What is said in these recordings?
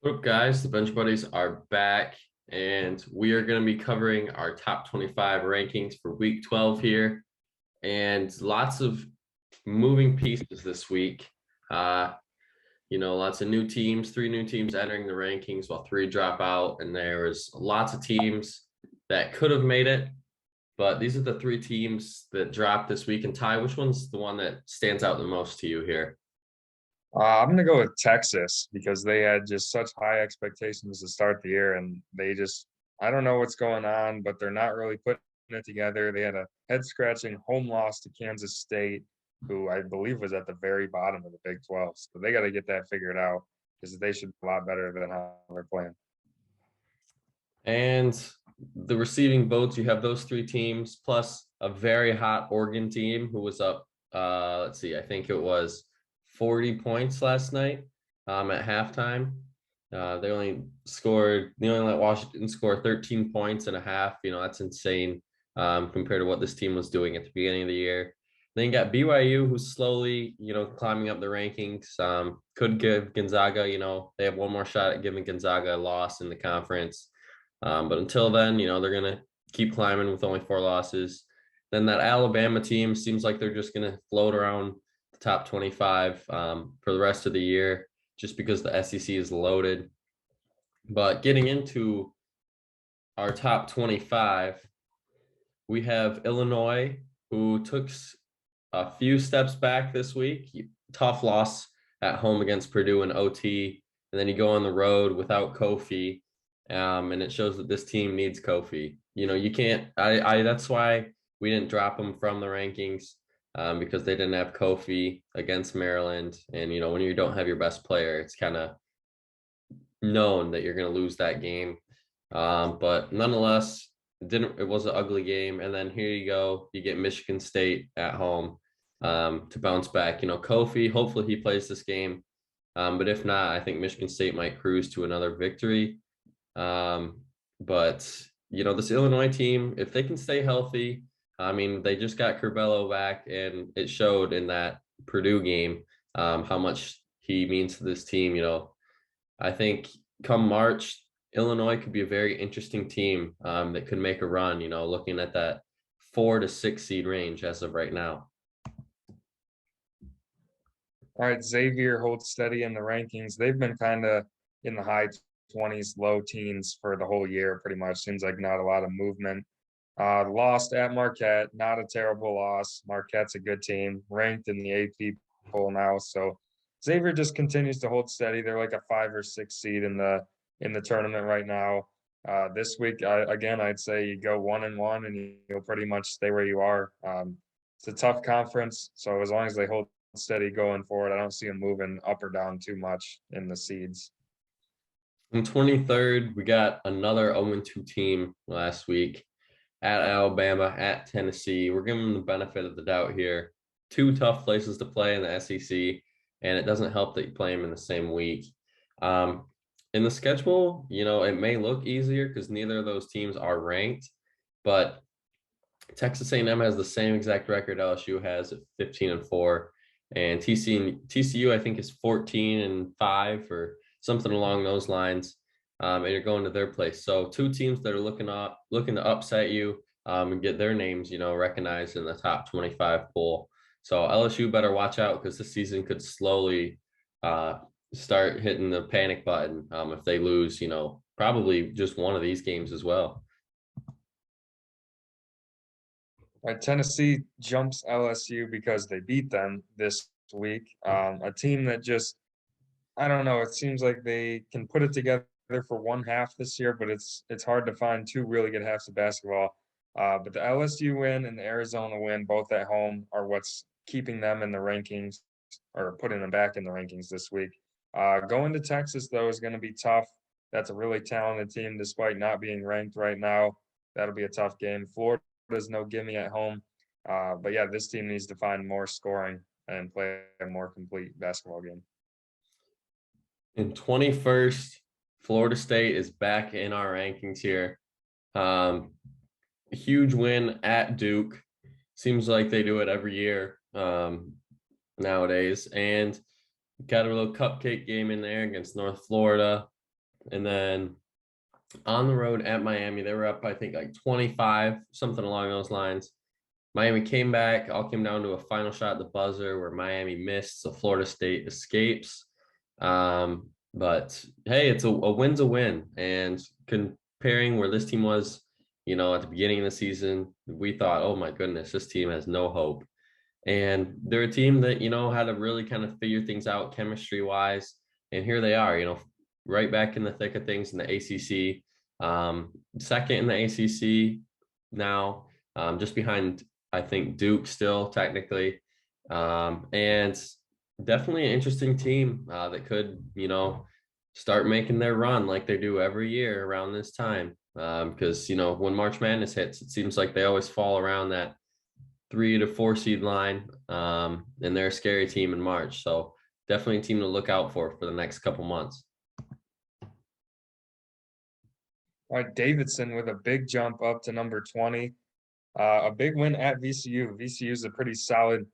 What up, guys? The Bench Buddies are back, and we are going to be covering our top 25 rankings for week 12 here, and lots of moving pieces this week. Uh, lots of new teams, three new teams entering the rankings while three drop out, and there was lots of teams that could have made it, but these are the three teams that dropped this week. And Ty, which one's the one that stands out the most to you here? I'm gonna go with Texas because they had just such high expectations to start the year, and I don't know what's going on, but they're not really putting it together. They had a head-scratching home loss to Kansas State, who I believe was at the very bottom of the Big 12. So they got to get that figured out because they should be a lot better than how they're playing. And the receiving votes, you have those three teams plus a very hot Oregon team who was up, let's see, I think it was 40 points last night at halftime. They only let Washington score 13 points and a half. That's insane compared to what this team was doing at the beginning of the year. Then you got BYU, who's slowly, climbing up the rankings. Could give Gonzaga, they have one more shot at giving Gonzaga a loss in the conference. But until then, they're going to keep climbing with only four losses. Then that Alabama team seems like they're just going to float around the top 25 for the rest of the year just because the SEC is loaded. But getting into our top 25, we have Illinois, who took a few steps back this week. Tough loss at home against Purdue in OT. And then you go on the road without Kofi. And it shows that this team needs Kofi. You can't. That's why we didn't drop them from the rankings because they didn't have Kofi against Maryland. And when you don't have your best player, it's kind of known that you're going to lose that game. But nonetheless, it was an ugly game. And then here you go, you get Michigan State at home to bounce back. Kofi, hopefully he plays this game. But if not, I think Michigan State might cruise to another victory. But this Illinois team, if they can stay healthy, I mean, they just got Curbelo back, and it showed in that Purdue game how much he means to this team. I think come March, Illinois could be a very interesting team that could make a run. Looking at that 4 to 6 seed range as of right now. All right, Xavier holds steady in the rankings. They've been kind of in the high 20s, low teens for the whole year, pretty much. Seems like not a lot of movement. Lost at Marquette, not a terrible loss. Marquette's a good team, ranked in the AP poll now. So Xavier just continues to hold steady. They're like a 5 or 6 seed in the tournament right now. This week, I'd say you go 1-1 and you'll pretty much stay where you are. It's a tough conference, so as long as they hold steady going forward, I don't see them moving up or down too much in the seeds. In 23rd, we got another 0-2 team last week at Alabama, at Tennessee. We're giving them the benefit of the doubt here. Two tough places to play in the SEC, and it doesn't help that you play them in the same week. In the schedule, it may look easier because neither of those teams are ranked, but Texas A&M has the same exact record LSU has at 15-4, and TCU I think is 14-5 or something along those lines. And you're going to their place. So two teams that are looking to upset you and get their names, recognized in the top 25 poll. So LSU better watch out because this season could slowly start hitting the panic button if they lose, probably just one of these games as well. All right, Tennessee jumps LSU because they beat them this week. A team that just, I don't know, it seems like they can put it together for one half this year, but it's hard to find two really good halves of basketball. But the LSU win and the Arizona win, both at home, are what's keeping them in the rankings or putting them back in the rankings this week. Going to Texas, though, is going to be tough. That's a really talented team despite not being ranked right now. That'll be a tough game. Florida's no gimme at home. But yeah, this team needs to find more scoring and play a more complete basketball game. In 21st, Florida State is back in our rankings here. Huge win at Duke. Seems like they do it every year nowadays. And got a little cupcake game in there against North Florida. And then on the road at Miami, they were up, I think, like 25, something along those lines. Miami came back, all came down to a final shot at the buzzer where Miami missed, so Florida State escapes. But hey, it's a win's a win. And comparing where this team was, at the beginning of the season, we thought, oh my goodness, this team has no hope. And they're a team that, had to really kind of figure things out chemistry wise. And here they are, right back in the thick of things in the ACC. Second in the ACC now, just behind, I think, Duke still technically. And definitely an interesting team that could, start making their run like they do every year around this time. Because, when March Madness hits, it seems like they always fall around that 3 to 4 seed line. And they're a scary team in March. So definitely a team to look out for the next couple months. All right, Davidson with a big jump up to number 20. A big win at VCU. VCU is a pretty solid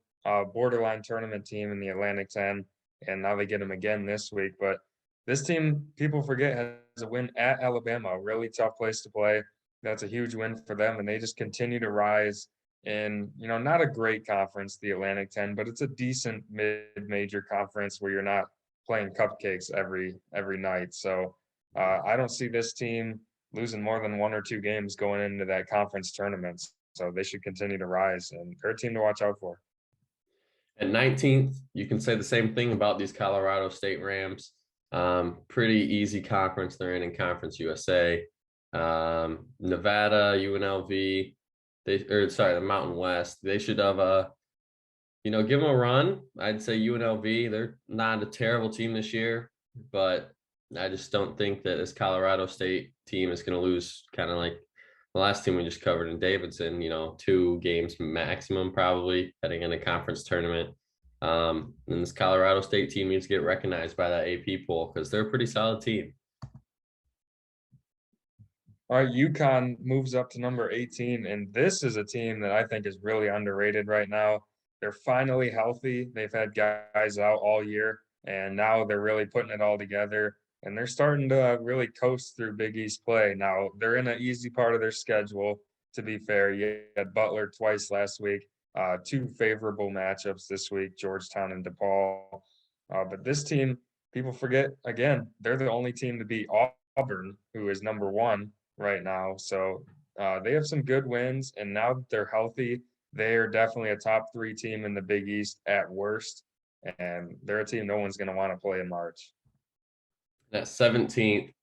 borderline tournament team in the Atlantic 10, and now they get them again this week. But this team, people forget, has a win at Alabama, a really tough place to play. That's a huge win for them, and they just continue to rise in, not a great conference, the Atlantic 10, but it's a decent mid-major conference where you're not playing cupcakes every night. So I don't see this team losing more than 1 or 2 games going into that conference tournament. So they should continue to rise, and they're a team to watch out for. At 19th, you can say the same thing about these Colorado State Rams. Pretty easy conference they're in Conference USA. Nevada, UNLV, the Mountain West. They should have give them a run. I'd say UNLV, they're not a terrible team this year, but I just don't think that this Colorado State team is going to lose, kind of like the last team we just covered in Davidson, 2 games maximum probably heading into conference tournament. And this Colorado State team needs to get recognized by that AP poll because they're a pretty solid team. All right, UConn moves up to number 18, and this is a team that I think is really underrated right now. They're finally healthy. They've had guys out all year, and now they're really putting it all together, and they're starting to really coast through Big East play. Now, they're in an easy part of their schedule, to be fair. You had Butler twice last week, 2 favorable matchups this week, Georgetown and DePaul. But this team, people forget, again, they're the only team to beat Auburn, who is number 1 right now. So they have some good wins, and now that they're healthy, they are definitely a top 3 team in the Big East at worst, and they're a team no one's going to want to play in March. At 17th,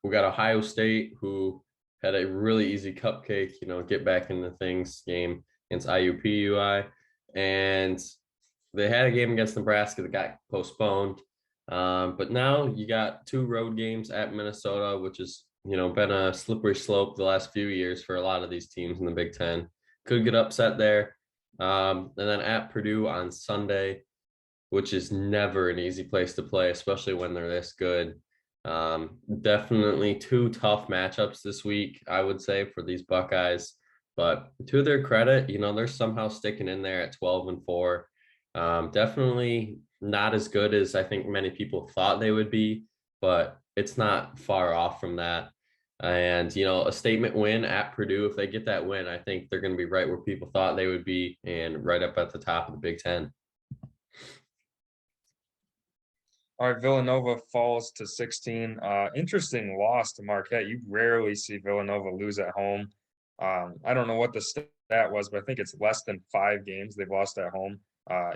we got Ohio State, who had a really easy cupcake, get back into things game against IUPUI, and they had a game against Nebraska that got postponed. But now you got 2 road games at Minnesota, which is been a slippery slope the last few years for a lot of these teams in the Big Ten. Could get upset there. And then at Purdue on Sunday, which is never an easy place to play, especially when they're this good. Definitely 2 tough matchups this week, I would say, for these Buckeyes. But to their credit, they're somehow sticking in there at 12-4. Definitely not as good as I think many people thought they would be, but it's not far off from that. And, a statement win at Purdue, if they get that win, I think they're going to be right where people thought they would be and right up at the top of the Big Ten. All right, Villanova falls to 16. Interesting loss to Marquette. You rarely see Villanova lose at home. I don't know what the stat was, but I think it's less than 5 games they've lost at home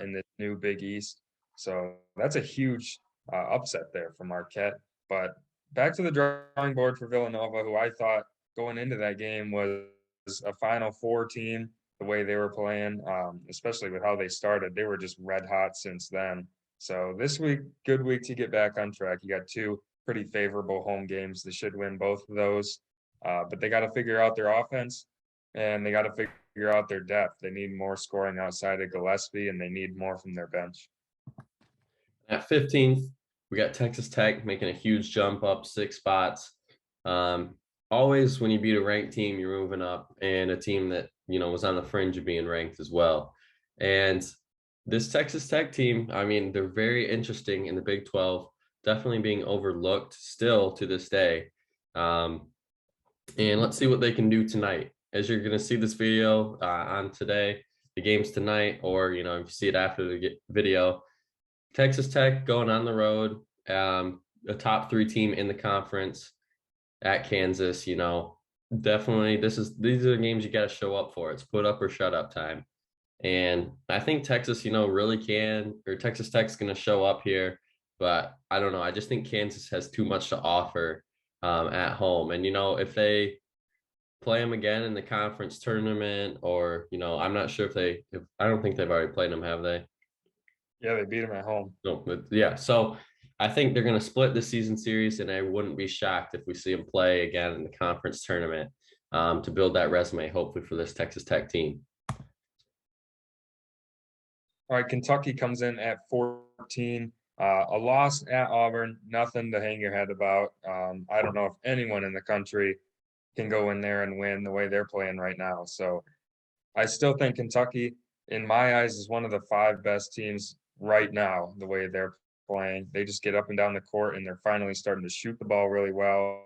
in the new Big East. So that's a huge upset there for Marquette. But back to the drawing board for Villanova, who I thought going into that game was a Final Four team, the way they were playing, especially with how they started. They were just red hot since then. So this week, good week to get back on track. You got 2 pretty favorable home games. They should win both of those. But they got to figure out their offense, and they got to figure out their depth. They need more scoring outside of Gillespie, and they need more from their bench. At 15th, we got Texas Tech making a huge jump up 6 spots. Always when you beat a ranked team, you're moving up, and a team that, was on the fringe of being ranked as well. And this Texas Tech team, I mean, they're very interesting in the Big 12. definitely being overlooked still to this day. Um, and let's see what they can do tonight. As you're going to see this video on today, the game's tonight, or if you see it after the video, Texas Tech going on the road, a top 3 team in the conference at Kansas. Definitely these are the games you got to show up for. It's put up or shut up time. And I think Texas, really can, or Texas Tech's going to show up here. But I don't know. I just think Kansas has too much to offer at home. And, if they play them again in the conference tournament, or, I'm not sure if I don't think they've already played them, have they? Yeah, they beat them at home. No, but yeah. So I think they're going to split the season series, and I wouldn't be shocked if we see them play again in the conference tournament to build that resume, hopefully, for this Texas Tech team. All right, Kentucky comes in at 14. A loss at Auburn, nothing to hang your head about. I don't know if anyone in the country can go in there and win the way they're playing right now. So I still think Kentucky, in my eyes, is one of the 5 best teams right now, the way they're playing. They just get up and down the court, and they're finally starting to shoot the ball really well.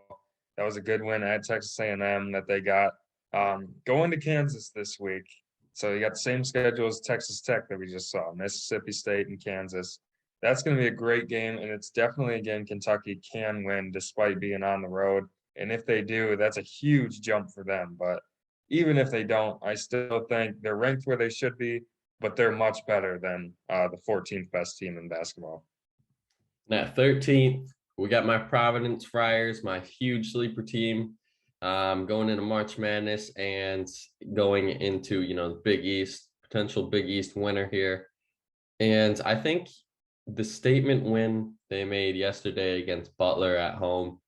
That was a good win at Texas A&M that they got. Going to Kansas this week. So you got the same schedule as Texas Tech that we just saw, Mississippi State and Kansas. That's going to be a great game, and it's definitely a game Kentucky can win despite being on the road. And if they do, that's a huge jump for them. But even if they don't, I still think they're ranked where they should be, but they're much better than the 14th best team in basketball. Now, 13th, we got my Providence Friars, my huge sleeper team, going into March Madness and going into, the Big East, potential Big East winner here. And I think the statement win they made yesterday against Butler at home,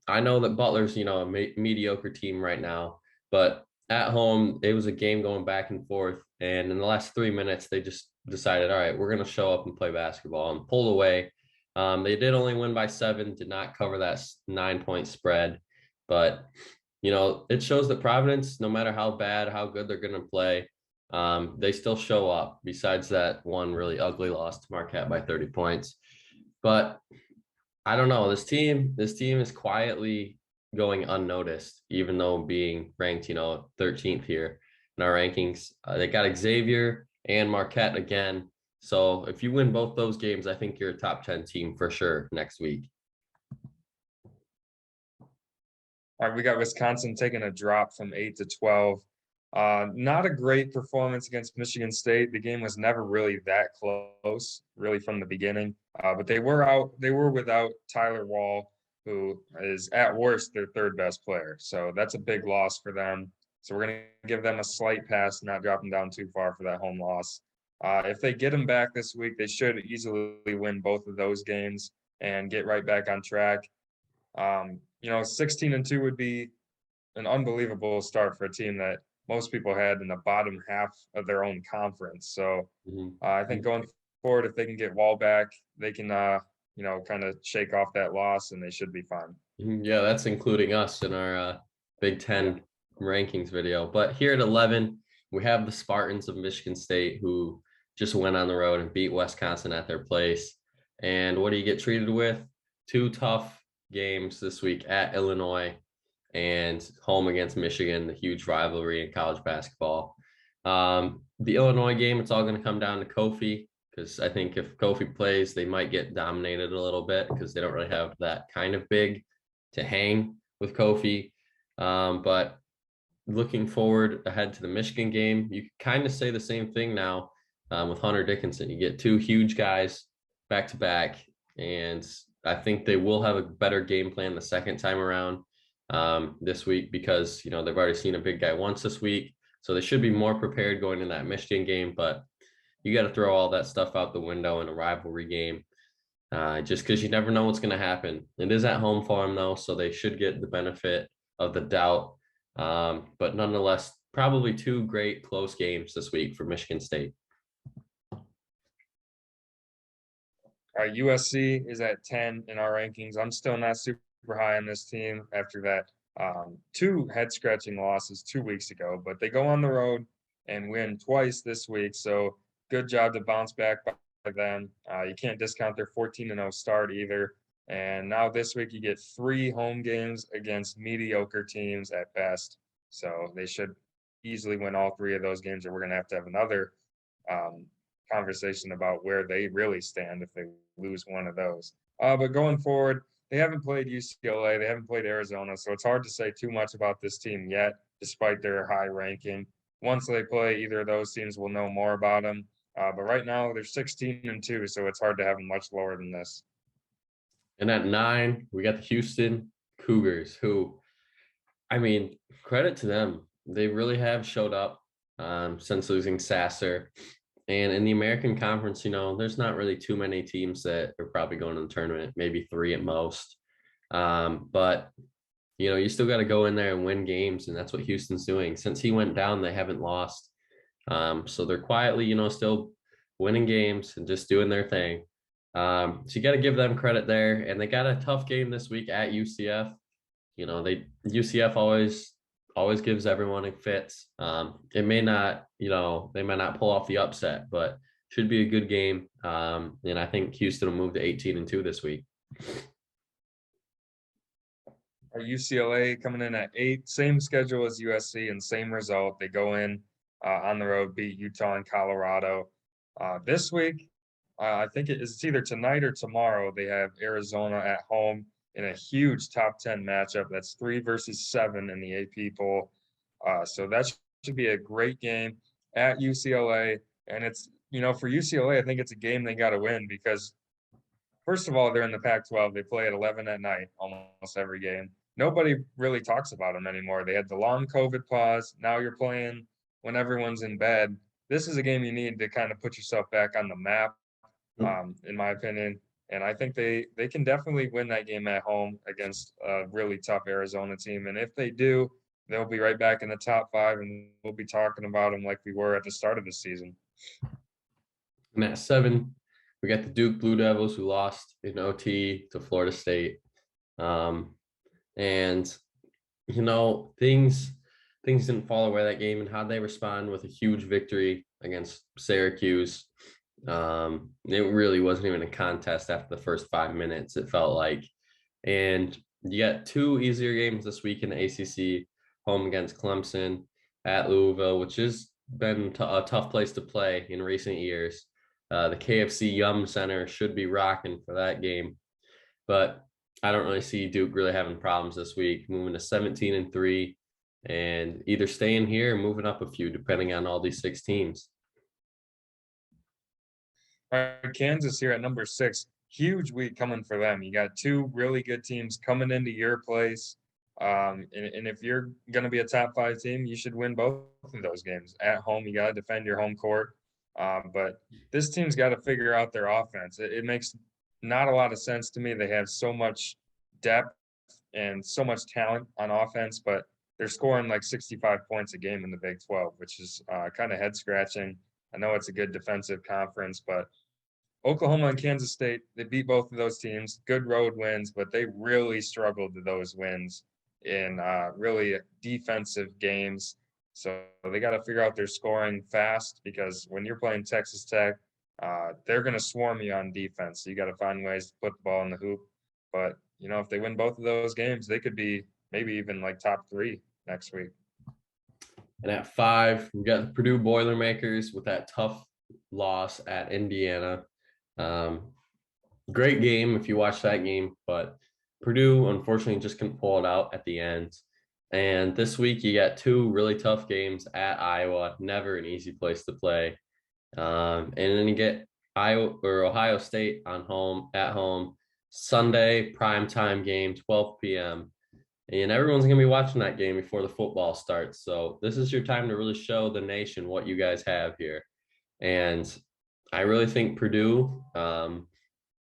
I know that Butler's, a mediocre team right now, but at home, it was a game going back and forth. And in the last 3 minutes, they just decided, all right, we're going to show up and play basketball, and pulled away. They did only win by 7, did not cover that 9-point spread. But, it shows that Providence, no matter how bad, how good they're going to play, they still show up, besides that one really ugly loss to Marquette by 30 points. But I don't know. This team is quietly going unnoticed, even though being ranked, 13th here in our rankings. They got Xavier and Marquette again. So if you win both those games, I think you're a top 10 team for sure next week. All right, we got Wisconsin taking a drop from 8 to 12. Not a great performance against Michigan State. The game was never really that close, really from the beginning. But they were without Tyler Wall, who is at worst their 3rd best player. So that's a big loss for them. So we're going to give them a slight pass, not dropping down too far for that home loss. If they get him back this week, they should easily win both of those games and get right back on track. 16-2 would be an unbelievable start for a team that most people had in the bottom half of their own conference. So I think going forward, if they can get Wall back, they can, kind of shake off that loss, and they should be fine. Yeah, that's including us in our Big Ten rankings video. But here at 11, we have the Spartans of Michigan State, who just went on the road and beat Wisconsin at their place. And what do you get treated with? 2 tough games this week at Illinois and home against Michigan, the huge rivalry in college basketball. The Illinois game, it's all going to come down to Kofi, because I think if Kofi plays, they might get dominated a little bit, because they don't really have that kind of big to hang with Kofi. But looking forward ahead to the Michigan game, you kind of say the same thing now with Hunter Dickinson. You get 2 huge guys back to back, and I think they will have a better game plan the second time around this week, because they've already seen a big guy once this week, so they should be more prepared going in that Michigan game. But you got to throw all that stuff out the window in a rivalry game, just because you never know what's going to happen. It is at home for them though, so they should get the benefit of the doubt. But nonetheless, probably 2 great close games this week for Michigan State. USC is at 10 in our rankings. I'm still not super high on this team after that 2 head-scratching losses 2 weeks ago, but they go on the road and win twice this week. So good job to bounce back them. You can't discount their 14-0 start either. And now this week you get 3 home games against mediocre teams at best. So they should easily win all 3 of those games, or we're going to have another conversation about where they really stand if they lose one of those. But going forward, they haven't played UCLA, they haven't played Arizona, so it's hard to say too much about this team yet, despite their high ranking. Once they play either of those teams, we'll know more about them. But right now they're 16-2, so it's hard to have them much lower than this. And at 9, we got the Houston Cougars, who, I mean, credit to them. They really have showed up since losing Sasser. And in the American Conference, there's not really too many teams that are probably going to the tournament, maybe 3 at most. But, you still got to go in there and win games, and that's what Houston's doing. Since he went down, they haven't lost. So they're quietly, still winning games and just doing their thing. So you got to give them credit there. And they got a tough game this week at UCF. UCF always gives everyone a fits. It may not, they might not pull off the upset, but should be a good game. And I think Houston will move to 18-2 this week. Our UCLA coming in at 8, same schedule as USC and same result. They go in on the road, beat Utah and Colorado. This week, I think it's either tonight or tomorrow. They have Arizona at home in a huge top 10 matchup. That's 3 versus 7 in the AP poll. So that should be a great game at UCLA. And it's, for UCLA, I think it's a game they got to win because, first of all, they're in the Pac-12. They play at 11 at night almost every game. Nobody really talks about them anymore. They had the long COVID pause. Now you're playing when everyone's in bed. This is a game you need to kind of put yourself back on the map, in my opinion. And I think they can definitely win that game at home against a really tough Arizona team. And if they do, they'll be right back in the top 5, and we'll be talking about them like we were at the start of the season. And at 7, we got the Duke Blue Devils, who lost in OT to Florida State. And, things didn't fall away that game, and how they respond with a huge victory against Syracuse. It really wasn't even a contest after the first 5 minutes, it felt like. And you got 2 easier games this week in the ACC, home against Clemson, at Louisville, which has been a tough place to play in recent years. The KFC Yum Center should be rocking for that game. But I don't really see Duke really having problems this week, moving to 17-3 and either staying here or moving up a few, depending on all these 6 teams. Kansas here at number 6, huge week coming for them. You got 2 really good teams coming into your place. And if you're going to be a top 5 team, you should win both of those games. At home, you got to defend your home court. But this team's got to figure out their offense. It makes not a lot of sense to me. They have so much depth and so much talent on offense, but they're scoring like 65 points a game in the Big 12, which is kind of head-scratching. I know it's a good defensive conference, but Oklahoma and Kansas State, they beat both of those teams. Good road wins, but they really struggled to those wins in really defensive games. So they got to figure out their scoring fast, because when you're playing Texas Tech, they're going to swarm you on defense. So you got to find ways to put the ball in the hoop. But, if they win both of those games, they could be maybe even like top 3 next week. And at 5, we got the Purdue Boilermakers with that tough loss at Indiana. Great game if you watch that game, but Purdue unfortunately just couldn't pull it out at the end. And this week you got 2 really tough games at Iowa, never an easy place to play. And then you get Ohio State at home, Sunday primetime game, 12 p.m. And everyone's going to be watching that game before the football starts. So this is your time to really show the nation what you guys have here. And I really think Purdue,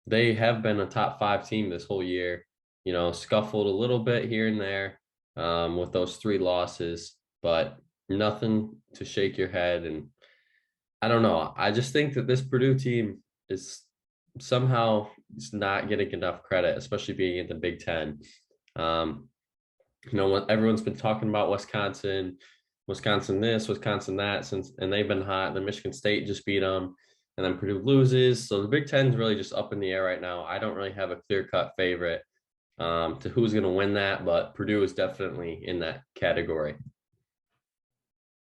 they have been a top 5 team this whole year, scuffled a little bit here and there with those 3 losses, but nothing to shake your head. And I don't know. I just think that this Purdue team is somehow not getting enough credit, especially being in the Big Ten. Everyone's been talking about Wisconsin this, Wisconsin that, and they've been hot. The Michigan State just beat them. and then Purdue loses. So the Big Ten is really just up in the air right now. I don't really have a clear-cut favorite to who's going to win that, but Purdue is definitely in that category.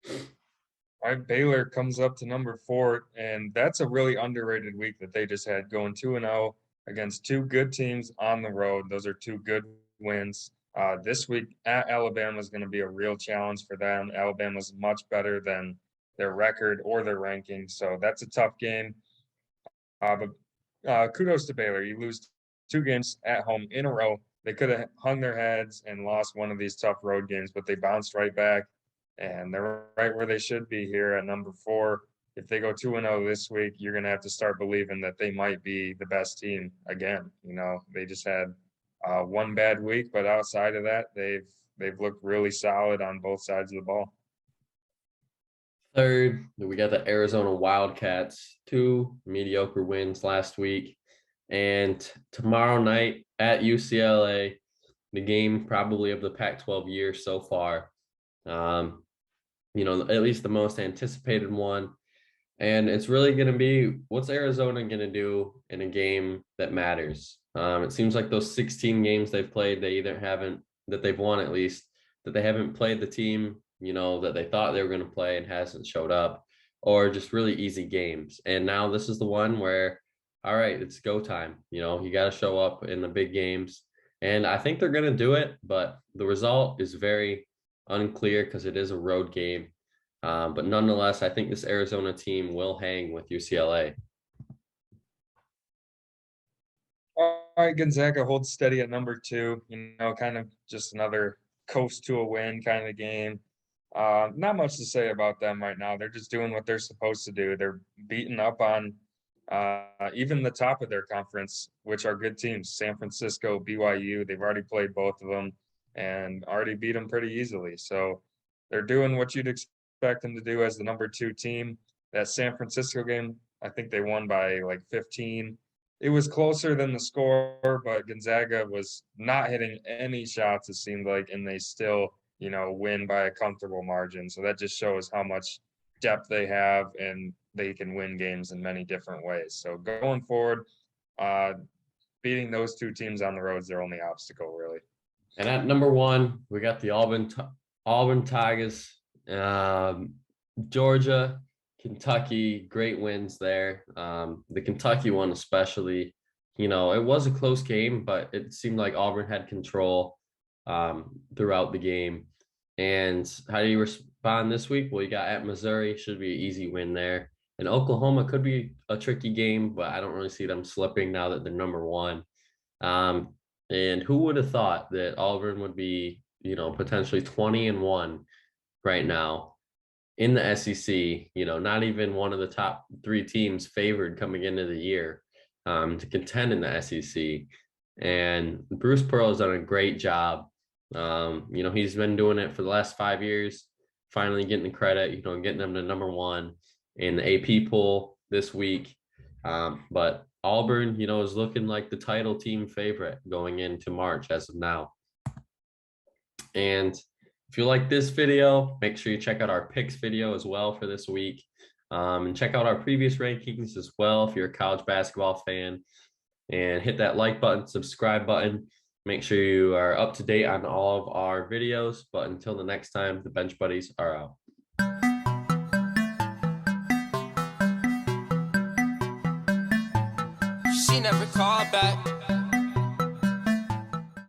All right, Baylor comes up to number 4, and that's a really underrated week that they just had, going 2-0 against 2 good teams on the road. Those are 2 good wins. This week at Alabama is going to be a real challenge for them. Alabama's much better than their record or their ranking, so that's a tough game. But kudos to Baylor. You lose 2 games at home in a row. They could have hung their heads and lost one of these tough road games, but they bounced right back. And they're right where they should be here at number 4. If they go 2-0 this week, you're going to have to start believing that they might be the best team again. You know, they just had one bad week, but outside of that, they've looked really solid on both sides of the ball. Third, we got the Arizona Wildcats, 2 mediocre wins last week. And tomorrow night at UCLA, the game probably of the Pac-12 year so far. At least the most anticipated one. And it's really going to be, what's Arizona going to do in a game that matters? It seems like those 16 games they've played, that they've won at least, that they haven't played the team, that they thought they were going to play and hasn't showed up, or just really easy games. And now this is the one where, all right, it's go time. You got to show up in the big games. And I think they're going to do it, but the result is very unclear because it is a road game. But nonetheless, I think this Arizona team will hang with UCLA. All right, Gonzaga holds steady at number 2, kind of just another coast to a win kind of game. Not much to say about them right now. They're just doing what they're supposed to do. They're beating up on even the top of their conference, which are good teams, San Francisco, BYU. They've already played both of them and already beat them pretty easily. So they're doing what you'd expect them to do as the number 2 team. That San Francisco game, I think they won by like 15. It was closer than the score, but Gonzaga was not hitting any shots, it seemed like, and they still, win by a comfortable margin. So that just shows how much depth they have, and they can win games in many different ways. So going forward, beating those 2 teams on the road is their only obstacle, really. And at number 1, we got the Auburn Tigers, Georgia, Kentucky, great wins there. The Kentucky one especially, it was a close game, but it seemed like Auburn had control throughout the game. And how do you respond this week? Well, you got at Missouri, should be an easy win there. And Oklahoma could be a tricky game, but I don't really see them slipping now that they're number 1. And who would have thought that Auburn would be, potentially 20-1 right now in the SEC, not even one of the top 3 teams favored coming into the year to contend in the SEC. And Bruce Pearl has done a great job. He's been doing it for the last 5 years, finally getting the credit, getting them to number 1 in the AP poll this week. But Auburn, is looking like the title team favorite going into March as of now. And if you like this video, make sure you check out our picks video as well for this week. And check out our previous rankings as well if you're a college basketball fan. And hit that like button, subscribe button. Make sure you are up to date on all of our videos. But until the next time, the Bench Buddies are out. She never called back.